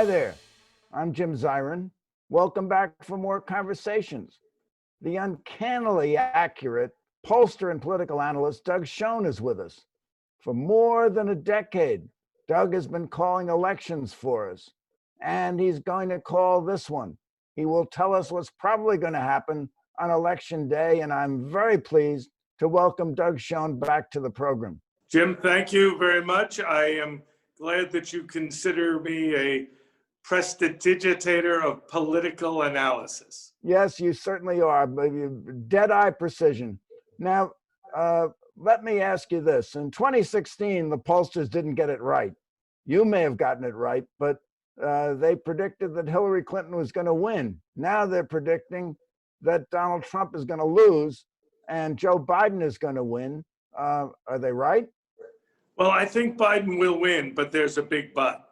Hi there, I'm Jim Zirin. Welcome back for more conversations. The uncannily accurate pollster and political analyst Doug Schoen is with us. For more than a decade, Doug has been calling elections for us, and he's going to call this one. He will tell us what's probably going to happen on election day, and I'm very pleased to welcome Doug Schoen back to the program. Jim, thank you very much. I am glad that you consider me a prestidigitator of political analysis. Yes, you certainly are, but dead-eye precision. Now, let me ask you this. In 2016, the pollsters didn't get it right. You may have gotten it right, but they predicted that Hillary Clinton was going to win. Now they're predicting that Donald Trump is going to lose and Joe Biden is going to win. Are they right? Well, I think Biden will win, but there's a big but.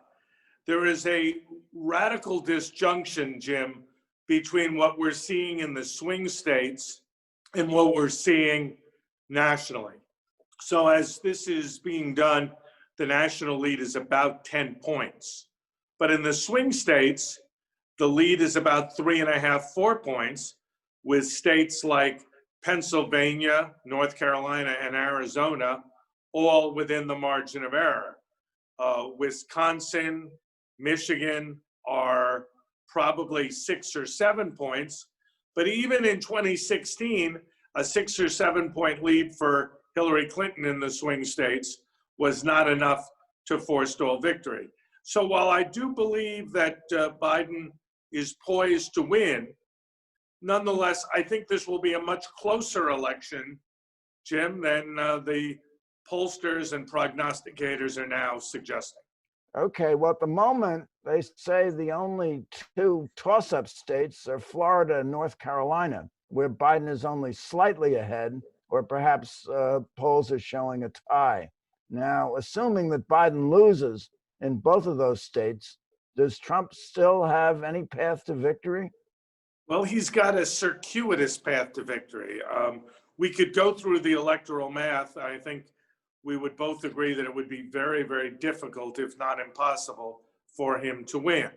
There is a radical disjunction, Jim, between what we're seeing in the swing states and what we're seeing nationally. So as this is being done, the national lead is about 10 points. But in the swing states, the lead is about 3.5, 4 points, with states like Pennsylvania, North Carolina, and Arizona all within the margin of error. Wisconsin, Michigan are probably 6 or 7 points, but even in 2016, a 6 or 7 point lead for Hillary Clinton in the swing states was not enough to forestall victory. So while I do believe that Biden is poised to win, nonetheless, I think this will be a much closer election, Jim, than the pollsters and prognosticators are now suggesting. Okay, well, at the moment, they say the only two toss-up states are Florida and North Carolina, where Biden is only slightly ahead, or perhaps polls are showing a tie. Now, assuming that Biden loses in both of those states, does Trump still have any path to victory? Well, he's got a circuitous path to victory. We could go through the electoral math. I think we would both agree that it would be very, very difficult, if not impossible, for him to win.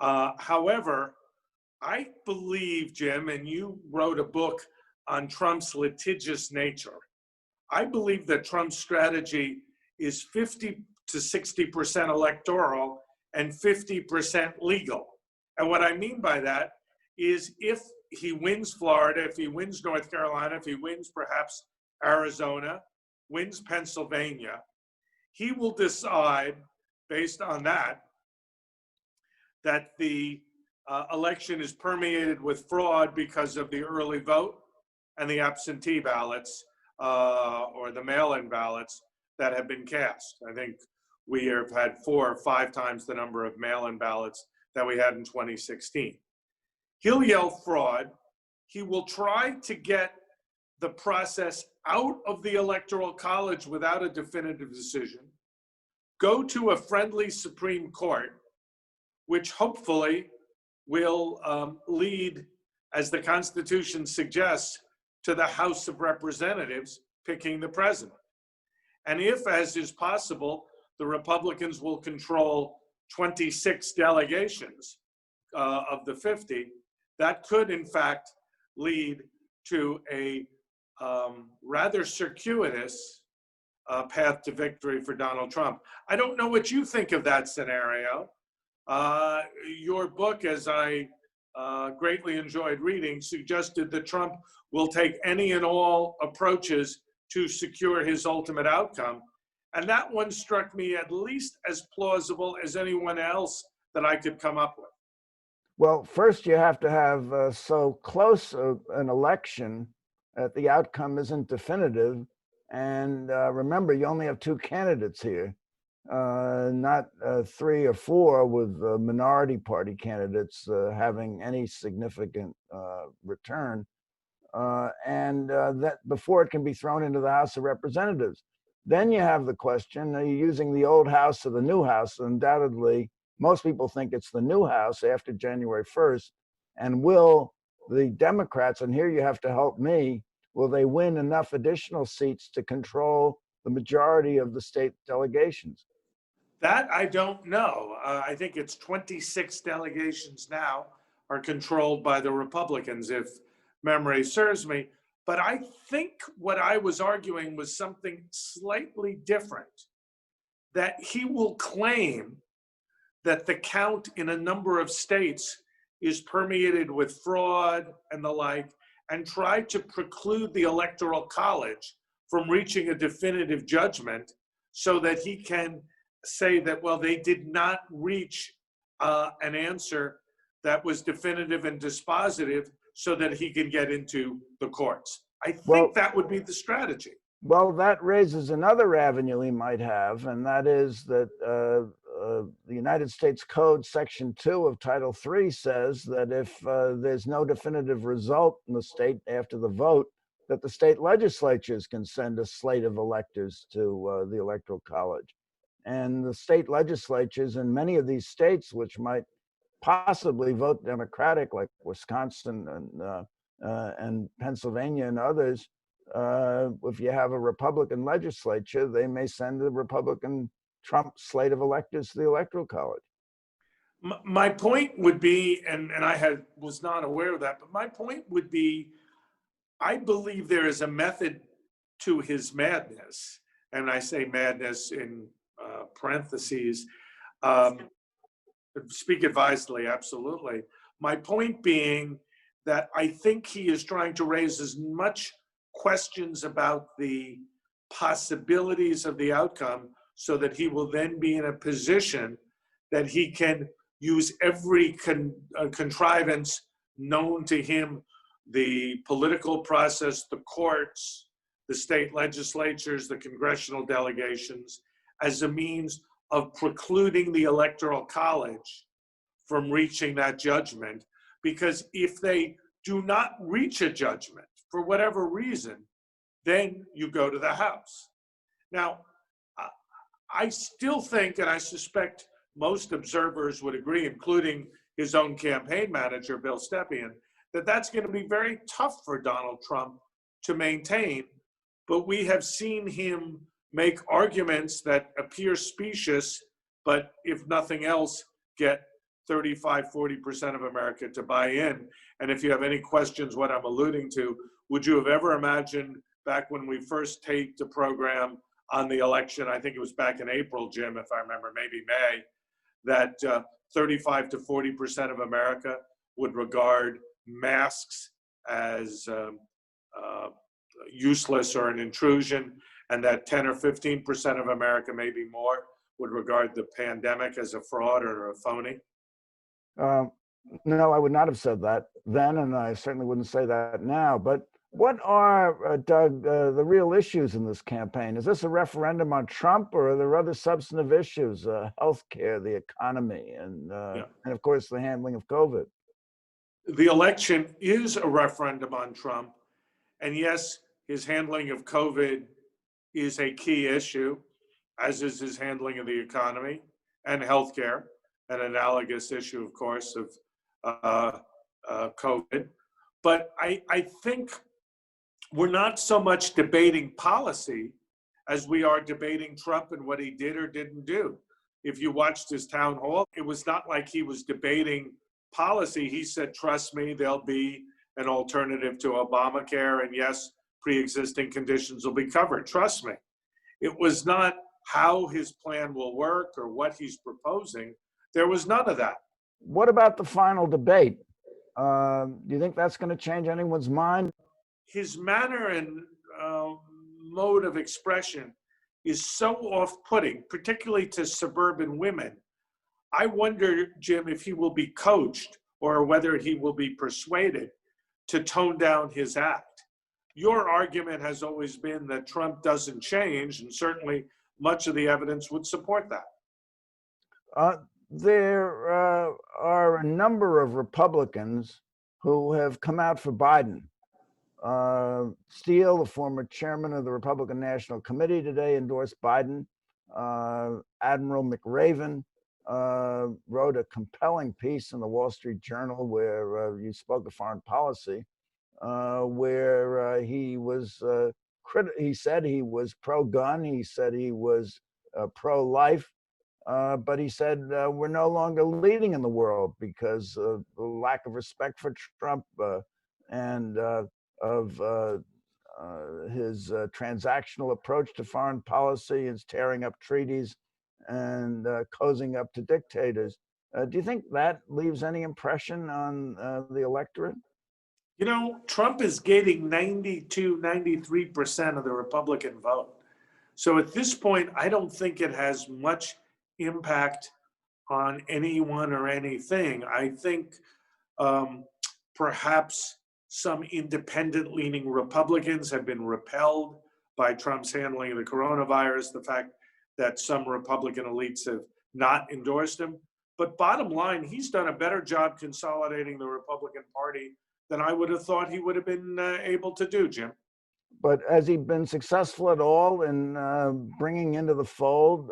However, I believe, Jim, and you wrote a book on Trump's litigious nature. I believe that Trump's strategy is 50 to 60% electoral and 50% legal. And what I mean by that is if he wins Florida, if he wins North Carolina, if he wins perhaps Arizona, wins Pennsylvania, he will decide based on that the election is permeated with fraud because of the early vote and the absentee ballots or the mail-in ballots that have been cast. I think we have had 4 or 5 times the number of mail-in ballots that we had in 2016. He'll yell fraud. He will try to get the process out of the Electoral College without a definitive decision, go to a friendly Supreme Court, which hopefully will lead, as the Constitution suggests, to the House of Representatives picking the president. And if, as is possible, the Republicans will control 26 delegations of the 50, that could, in fact, lead to a rather circuitous path to victory for Donald Trump. I don't know what you think of that scenario. Your book, as I greatly enjoyed reading, suggested that Trump will take any and all approaches to secure his ultimate outcome. And that one struck me at least as plausible as anyone else that I could come up with. Well, first you have to have so close an election that the outcome isn't definitive. And remember, you only have 2 candidates here, not 3 or 4 with minority party candidates having any significant return. And that before it can be thrown into the House of Representatives. Then you have the question, are you using the old House or the new House? Undoubtedly, most people think it's the new House after January 1st. And will the Democrats, and here you have to help me, will they win enough additional seats to control the majority of the state delegations? That I don't know. I think it's 26 delegations now are controlled by the Republicans, if memory serves me. But I think what I was arguing was something slightly different, that he will claim that the count in a number of states is permeated with fraud and the like, and try to preclude the Electoral College from reaching a definitive judgment so that he can say that, well, they did not reach an answer that was definitive and dispositive so that he can get into the courts. I think Well, that would be the strategy. Well, that raises another avenue he might have, and that is that the United States Code, Section 2 of Title 3 says that if there's no definitive result in the state after the vote, that the state legislatures can send a slate of electors to the Electoral College. And the state legislatures in many of these states, which might possibly vote Democratic, like Wisconsin and Pennsylvania and others, if you have a Republican legislature, they may send a Republican Trump slate of electors to the Electoral College. My point would be, and was not aware of that, but my point would be, I believe there is a method to his madness, and I say madness in parentheses. Speak advisedly, absolutely. My point being that I think he is trying to raise as much questions about the possibilities of the outcome so that he will then be in a position that he can use every contrivance known to him, the political process, the courts, the state legislatures, the congressional delegations, as a means of precluding the Electoral College from reaching that judgment. Because if they do not reach a judgment for whatever reason, then you go to the House. Now, I still think, and I suspect most observers would agree, including his own campaign manager, Bill Stepien, that that's going to be very tough for Donald Trump to maintain. But we have seen him make arguments that appear specious, but if nothing else, get 35, 40% of America to buy in. And if you have any questions what I'm alluding to, would you have ever imagined back when we first taped the program on the election, I think it was back in April, Jim, if I remember, maybe May, that 35 to 40% of America would regard masks as useless or an intrusion, and that 10 or 15% of America, maybe more, would regard the pandemic as a fraud or a phony? No, I would not have said that then, and I certainly wouldn't say that now. But what are, Doug, the real issues in this campaign? Is this a referendum on Trump, or are there other substantive issues, healthcare, the economy, and of course, the handling of COVID? The election is a referendum on Trump. And yes, his handling of COVID is a key issue, as is his handling of the economy and healthcare, an analogous issue, of course, of COVID. But I think we're not so much debating policy as we are debating Trump and what he did or didn't do. If you watched his town hall, it was not like he was debating policy. He said, trust me, there'll be an alternative to Obamacare, and yes, pre-existing conditions will be covered. Trust me. It was not how his plan will work or what he's proposing. There was none of that. What about the final debate? Do you think that's going to change anyone's mind? His manner and mode of expression is so off-putting, particularly to suburban women. I wonder, Jim, if he will be coached or whether he will be persuaded to tone down his act. Your argument has always been that Trump doesn't change, and certainly much of the evidence would support that. There are a number of Republicans who have come out for Biden. Steele, the former chairman of the Republican National Committee, today endorsed Biden. Admiral McRaven wrote a compelling piece in the Wall Street Journal where you spoke of foreign policy, where he was he said he was pro-gun, he said he was pro-life, but he said we're no longer leading in the world because of the lack of respect for Trump and of his transactional approach to foreign policy is tearing up treaties and cozying up to dictators. Do you think that leaves any impression on the electorate? You know, Trump is getting 92, 93% of the Republican vote. So at this point, I don't think it has much impact on anyone or anything. I think um, perhaps some independent leaning Republicans have been repelled by Trump's handling of the coronavirus, the fact that some Republican elites have not endorsed him. But bottom line, he's done a better job consolidating the Republican Party than I would have thought he would have been able to do, Jim. But has he been successful at all in bringing into the fold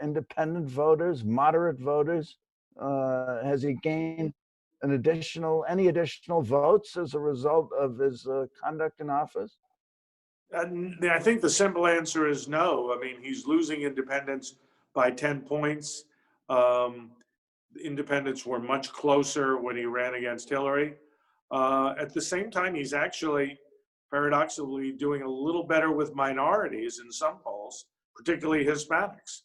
independent voters, moderate voters? Has he gained any additional votes as a result of his conduct in office? And I think the simple answer is no. I mean, he's losing independents by 10 points. Um, independents were much closer when he ran against Hillary. At the same time, he's actually paradoxically doing a little better with minorities in some polls, particularly Hispanics.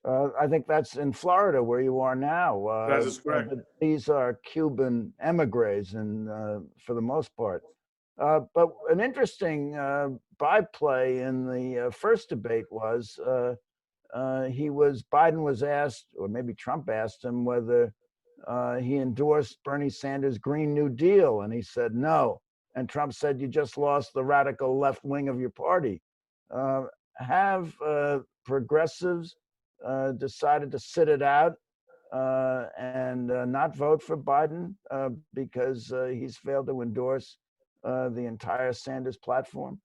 I think that's in Florida where you are now. That is correct. These are Cuban emigres, and for the most part. But an interesting byplay in the first debate was Biden was asked, or maybe Trump asked him whether he endorsed Bernie Sanders' Green New Deal, and he said no. And Trump said, "You just lost the radical left wing of your party." Have progressives decided to sit it out and not vote for Biden because he's failed to endorse the entire Sanders platform?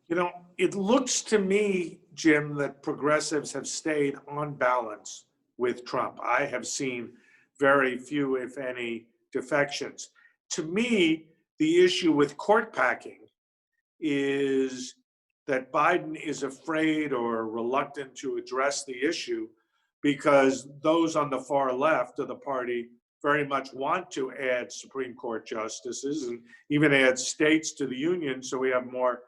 You know, it looks to me, Jim, that progressives have stayed on balance with Trump. I have seen very few, if any, defections. To me, the issue with court packing is that Biden is afraid or reluctant to address the issue because those on the far left of the party very much want to add Supreme Court justices and even add states to the union so we have more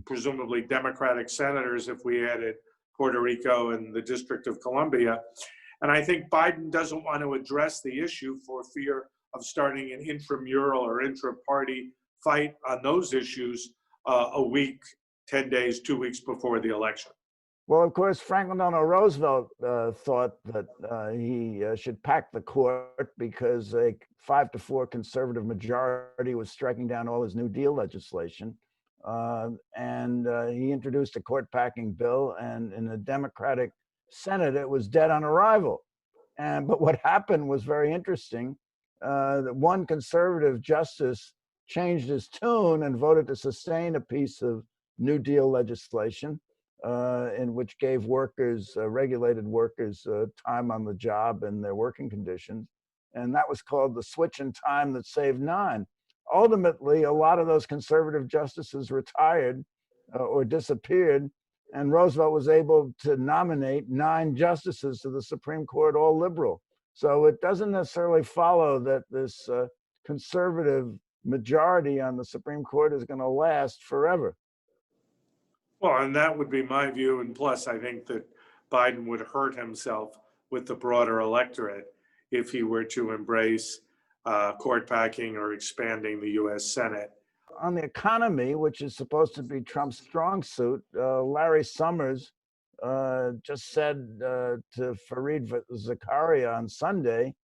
presumably Democratic senators if we added Puerto Rico and the District of Columbia. And I think Biden doesn't want to address the issue for fear of starting an intramural or intra-party fight on those issues a week, 10 days, 2 weeks before the election. Well, of course, Franklin Delano Roosevelt thought that he should pack the court because a 5-4 conservative majority was striking down all his New Deal legislation. And he introduced a court packing bill, and in the Democratic Senate, it was dead on arrival. But what happened was very interesting. That one conservative justice changed his tune and voted to sustain a piece of New Deal legislation in which gave workers, regulated workers, time on the job and their working conditions. And that was called the switch in time that saved nine. Ultimately, a lot of those conservative justices retired or disappeared, and Roosevelt was able to nominate 9 justices to the Supreme Court, all liberal. So it doesn't necessarily follow that this conservative majority on the Supreme Court is going to last forever. Well, and that would be my view. And plus, I think that Biden would hurt himself with the broader electorate if he were to embrace court packing or expanding the U.S. Senate. On the economy, which is supposed to be Trump's strong suit, Larry Summers just said to Fareed Zakaria on Sunday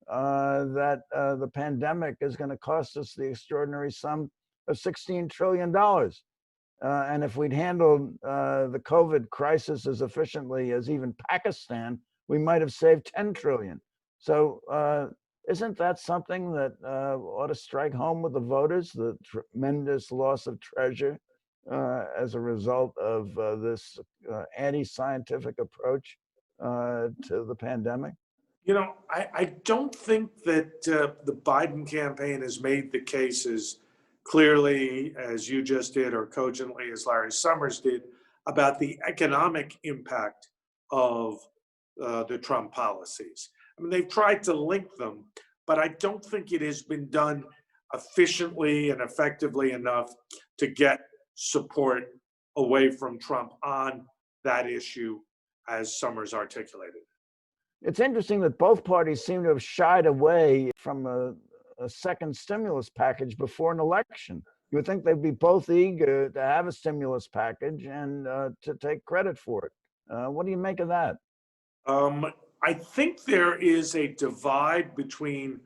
that the pandemic is going to cost us the extraordinary sum of $16 trillion. And if we'd handled the COVID crisis as efficiently as even Pakistan, we might have saved 10 trillion. So isn't that something that ought to strike home with the voters, the tremendous loss of treasure as a result of this anti-scientific approach to the pandemic? You know, I don't think that the Biden campaign has made the case as clearly as you just did or cogently as Larry Summers did about the economic impact of the Trump policies. I mean, they've tried to link them, but I don't think it has been done efficiently and effectively enough to get support away from Trump on that issue as Summers articulated. It's interesting that both parties seem to have shied away from a second stimulus package before an election. You would think they'd be both eager to have a stimulus package and to take credit for it. What do you make of that? I think there is a divide between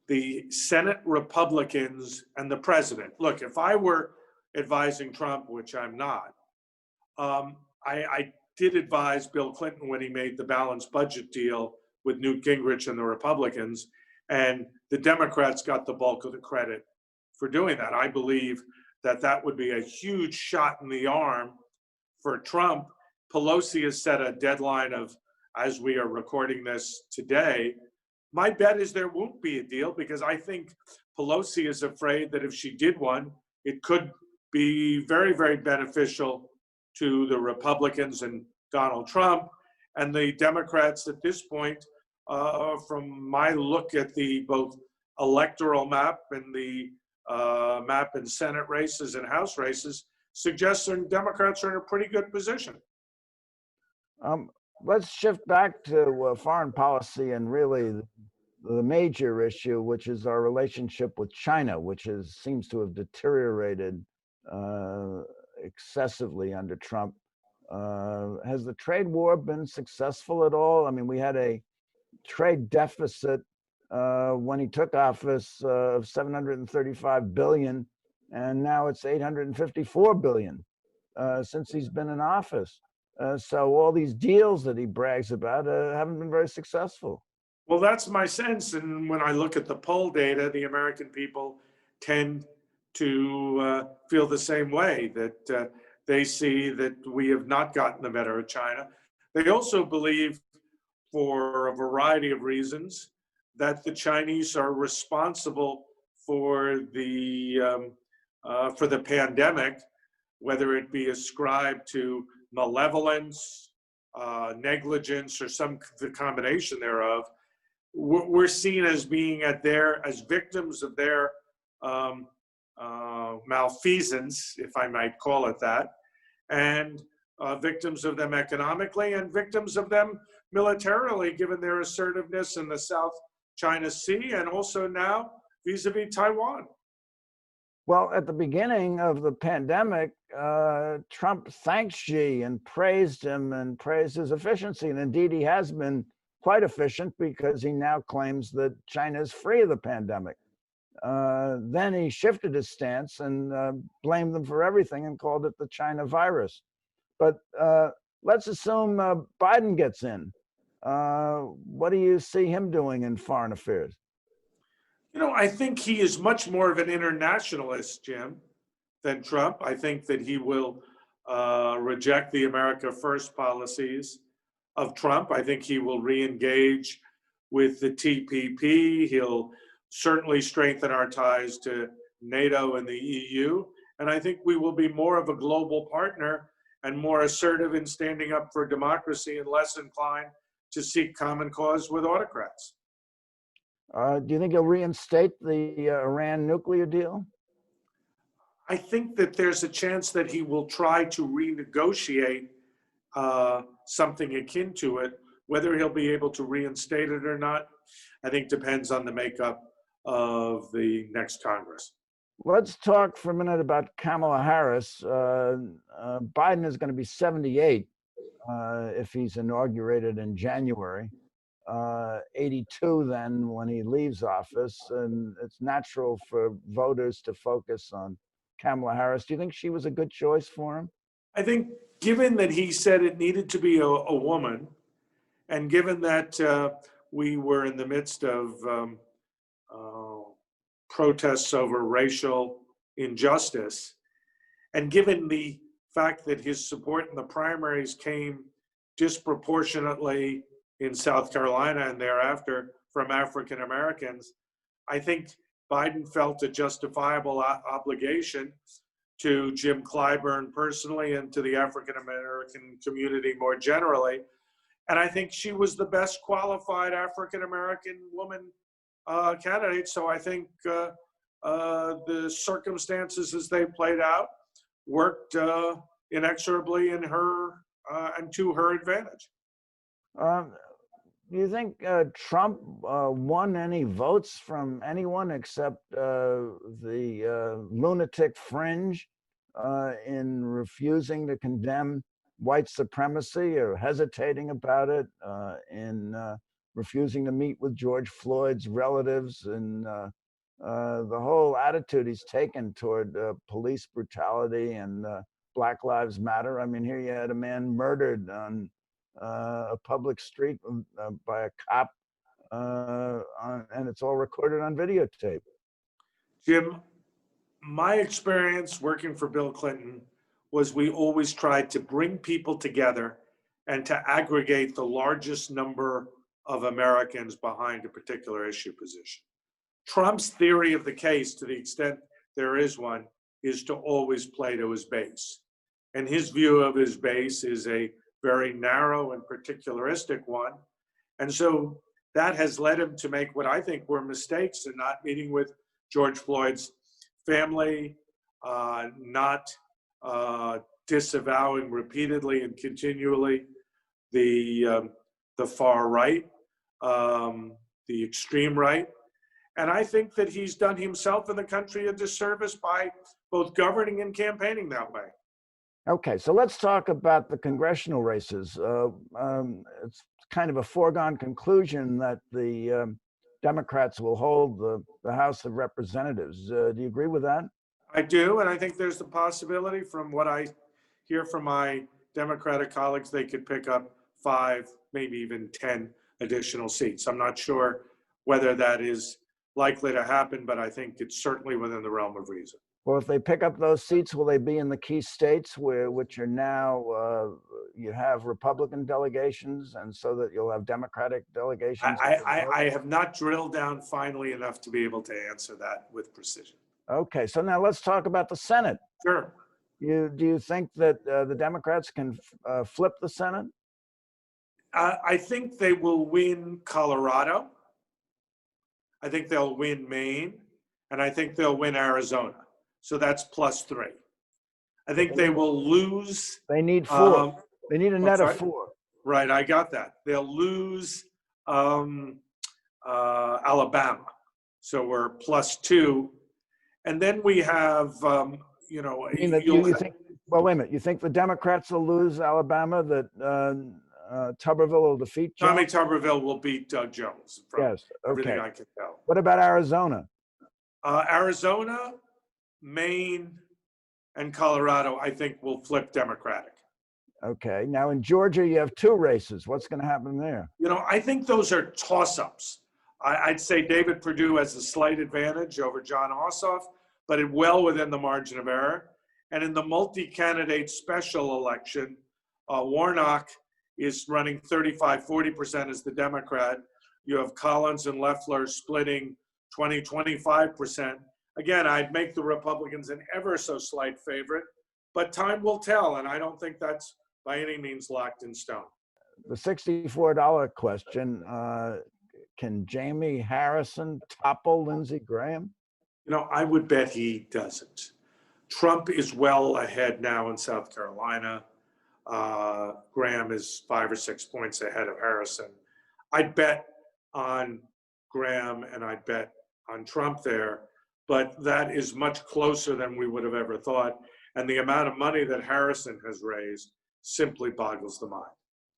the Senate Republicans and the president. Look, if I were advising Trump, which I'm not, I did advise Bill Clinton when he made the balanced budget deal with Newt Gingrich and the Republicans, and the Democrats got the bulk of the credit for doing that. I believe that that would be a huge shot in the arm for Trump. Pelosi has set a deadline of, as we are recording this today, my bet is there won't be a deal because I think Pelosi is afraid that if she did one, it could be very, very beneficial to the Republicans and Donald Trump. And the Democrats at this point, from my look at the both electoral map and the map in Senate races and House races, suggests that Democrats are in a pretty good position. Let's shift back to foreign policy and really the major issue, which is our relationship with China, which seems to have deteriorated excessively under Trump. Has the trade war been successful at all? I mean, we had a trade deficit when he took office of 735 billion, and now it's 854 billion since he's been in office. So all these deals that he brags about haven't been very successful. Well, that's my sense. And when I look at the poll data, the American people tend to feel the same way, that they see that we have not gotten the better of China. They also believe, for a variety of reasons, that the Chinese are responsible for the pandemic, whether it be ascribed to malevolence, negligence, or the combination thereof. We're seen as being as victims of their malfeasance, if I might call it that, and victims of them economically and victims of them militarily, given their assertiveness in the South China Sea and also now vis-a-vis Taiwan. Well, at the beginning of the pandemic, Trump thanked Xi and praised him and praised his efficiency. And indeed, he has been quite efficient because he now claims that China is free of the pandemic. Then he shifted his stance and blamed them for everything and called it the China virus. But let's assume Biden gets in. What do you see him doing in foreign affairs? You know, I think he is much more of an internationalist, Jim, than Trump. I think that he will reject the America First policies of Trump. I think he will re-engage with the TPP. He'll certainly strengthen our ties to NATO and the EU. And I think we will be more of a global partner and more assertive in standing up for democracy and less inclined to seek common cause with autocrats. Do you think he'll reinstate the Iran nuclear deal? I think that there's a chance that he will try to renegotiate something akin to it. Whether he'll be able to reinstate it or not, I think depends on the makeup of the next Congress. Let's talk for a minute about Kamala Harris. Biden is going to be 78 if he's inaugurated in January. 82 then when he leaves office, and it's natural for voters to focus on Kamala Harris. Do you think she was a good choice for him? I think given that he said it needed to be a woman, and given that we were in the midst of protests over racial injustice, and given the fact that his support in the primaries came disproportionately in South Carolina and thereafter from African Americans, I think Biden felt a justifiable obligation to Jim Clyburn personally and to the African American community more generally. And I think she was the best qualified African-American woman candidate. So I think the circumstances as they played out worked inexorably in her and to her advantage. Do you think Trump won any votes from anyone except the lunatic fringe in refusing to condemn white supremacy or hesitating about it, in refusing to meet with George Floyd's relatives, and the whole attitude he's taken toward police brutality and Black Lives Matter? I mean, here you had a man murdered on a public street by a cop, and it's all recorded on videotape. Jim, my experience working for Bill Clinton was we always tried to bring people together and to aggregate the largest number of Americans behind a particular issue position. Trump's theory of the case, to the extent there is one, is to always play to his base. And his view of his base is a very narrow and particularistic one. And so that has led him to make what I think were mistakes in not meeting with George Floyd's family, not disavowing repeatedly and continually the far right, the extreme right. And I think that he's done himself and the country a disservice by both governing and campaigning that way. Okay, so let's talk about the congressional races. It's kind of a foregone conclusion that the Democrats will hold the House of Representatives. Do you agree with that? I do, and I think there's the possibility, from what I hear from my Democratic colleagues, they could pick up 5, maybe even 10 additional seats. I'm not sure whether that is likely to happen, but I think it's certainly within the realm of reason. Well, if they pick up those seats, will they be in the key states which are now, you have Republican delegations, and so that you'll have Democratic delegations? I have not drilled down finely enough to be able to answer that with precision. Okay, so now let's talk about the Senate. Sure. Do you think that the Democrats can flip the Senate? I think they will win Colorado. I think they'll win Maine, and I think they'll win Arizona. So that's +3. I think they will lose. They need 4. They need a net of 4. Right, I got that. They'll lose Alabama. So we're +2. And then we have, you think, well, wait a minute. You think the Democrats will lose Alabama, that Tuberville will defeat Jones? Tommy Tuberville will beat Doug Jones. Yes, okay. Everything I can tell. What about Arizona? Arizona, Maine, and Colorado, I think, will flip Democratic. Okay. Now in Georgia, you have 2 races. What's going to happen there? I think those are toss-ups. I'd say David Perdue has a slight advantage over John Ossoff, but it's well within the margin of error. And in the multi-candidate special election, Warnock is running 35-40% as the Democrat. You have Collins and Loeffler splitting 20-25%. Again, I'd make the Republicans an ever so slight favorite, but time will tell, and I don't think that's by any means locked in stone. The $64 question, can Jamie Harrison topple Lindsey Graham? I would bet he doesn't. Trump is well ahead now in South Carolina. Graham is 5 or 6 points ahead of Harrison. I'd bet on Graham and I'd bet on Trump there, but that is much closer than we would have ever thought. And the amount of money that Harrison has raised simply boggles the mind.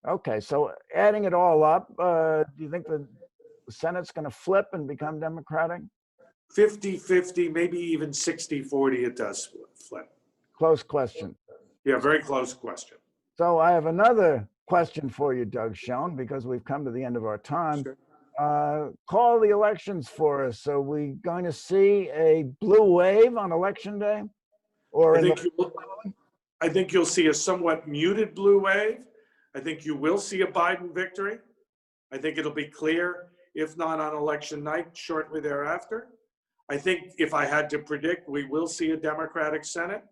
Okay, so adding it all up, do you think the Senate's going to flip and become Democratic? 50-50, maybe even 60-40, it does flip. Close question. Yeah, very close question. So I have another question for you, Doug Schoen, because we've come to the end of our time. Sure. Call the elections for us. So we going to see a blue wave on election day? Or I think you'll see a somewhat muted blue wave. I think you will see a Biden victory. I think it'll be clear, if not on election night, shortly thereafter. I think if I had to predict, we will see a Democratic Senate.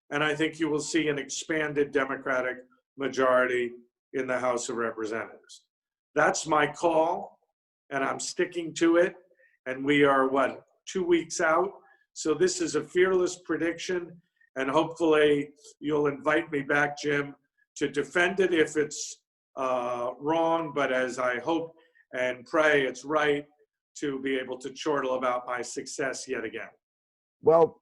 And I think you will see an expanded Democratic majority in the House of Representatives. That's my call, and I'm sticking to it. And we are, what, 2 weeks out? So this is a fearless prediction, and hopefully you'll invite me back, Jim, to defend it if it's wrong, but as I hope and pray it's right, to be able to chortle about my success yet again. Well,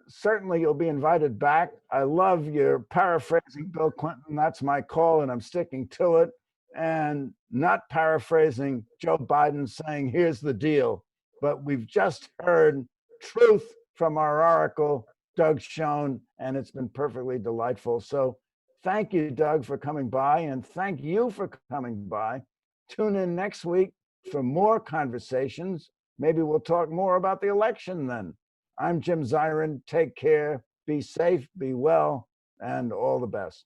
certainly you'll be invited back. I love your paraphrasing Bill Clinton. That's my call, and I'm sticking to it. And not paraphrasing Joe Biden saying, here's the deal. But we've just heard truth from our oracle, Doug Schoen, and it's been perfectly delightful. So thank you, Doug, for coming by, and thank you for coming by. Tune in next week for more conversations. Maybe we'll talk more about the election then. I'm Jim Zirin. Take care, be safe, be well, and all the best.